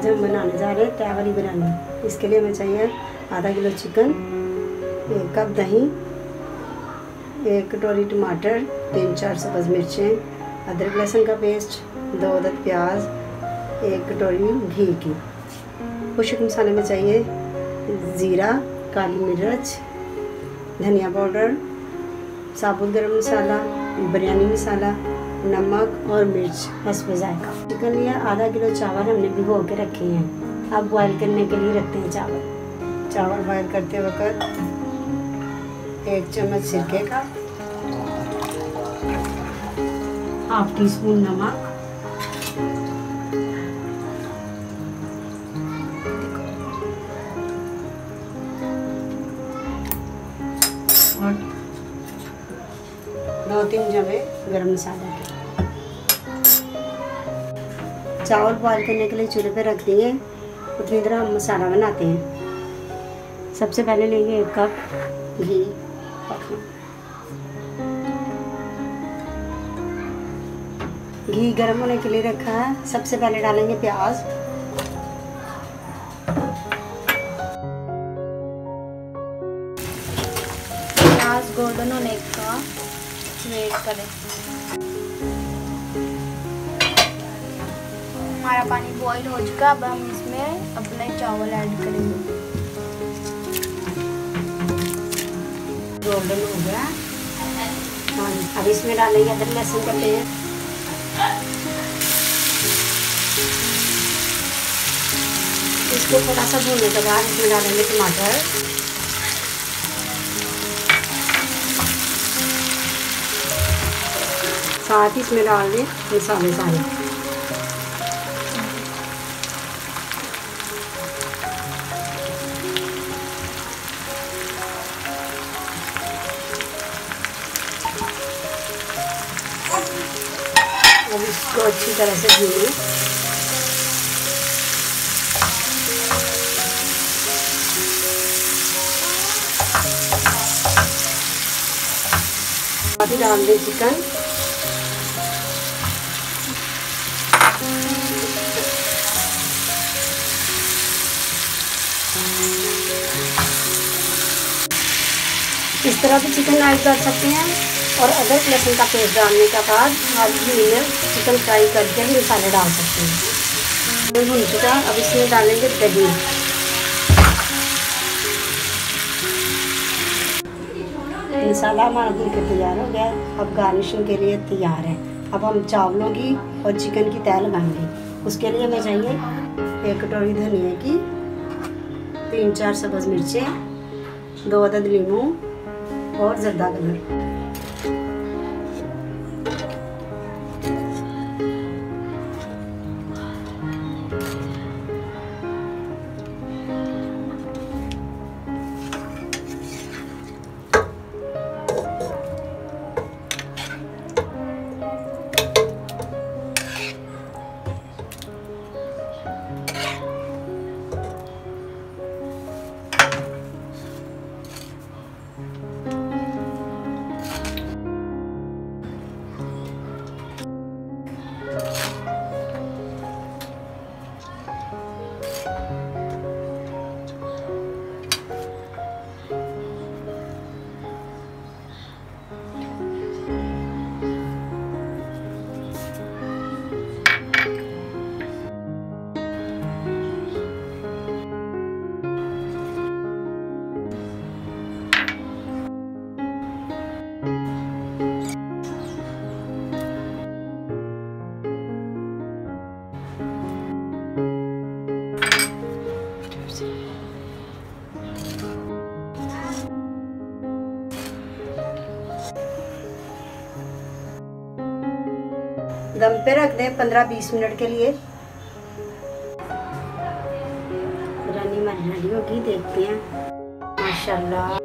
आज हम बनाने जा रहे हैं तह वाली बिरयानी। इसके लिए हमें चाहिए आधा किलो चिकन, 1 कप दही, 1 कटोरी टमाटर, 3-4 सब्ज़ मिर्चें, अदरक लहसुन का पेस्ट, 2 अदद प्याज, 1 कटोरी घी की। खुश्क मसाले में चाहिए ज़ीरा, काली मिर्च, धनिया पाउडर, साबुत गरम मसाला, बिरयानी मसाला, नमक और मिर्च हस्ब जायका। चिकन लिया, आधा किलो चावल हमने भिगो के रखे हैं। अब बॉयल करने के लिए रखते हैं चावल बॉयल करते वक्त 1 चम्मच सिरके का, ½ टीस्पून नमक, और 2-3 जमे गरम मसाले के। चावल बॉयल करने के लिए चूल्हे पे रख दिए। उतनी तरह हम मसाला बनाते हैं। सबसे पहले लेंगे 1 कप घी, घी गर्म होने के लिए रखा है। सबसे पहले डालेंगे प्याज, गोल्डन होने का वेट करें। हमारा पानी बॉईल हो चुका। अब हम इसमें अपने चावल ऐड करेंगे। गोल्डन हो गया। अब इसमें डालेंगे अदरक लहसुन का पेस्ट, इसको थोड़ा सा भूनने के बाद इसमें डालेंगे टमाटर, साथ ही इसमें डाल दें मसाले सारे। अब इसको अच्छी तरह से भूनें। अभी डाल दें चिकन, इस तरह से चिकन ऐड कर सकते हैं। और अदरक लहसुन का पेस्ट डालने के बाद आप घी में चिकन फ्राई करके भी मसाले डाल सकते हैं। भून चुका। अब इसमें डालेंगे दही। मसाला हमारा भून के तैयार हो गया। अब गार्निशिंग के लिए तैयार है। अब हम चावलों की और चिकन की तह लगाएंगे। उसके लिए हमें चाहिए 1 कटोरी धनिया की, 3-4 सब्ज़ मिर्चें, 2 अदद नींबू और ज़र्दा कलर। दम पे रख दें 15-20 मिनट के लिए। बिरयानी हमारी रेडी होगी, देखते हैं। माशाल्लाह।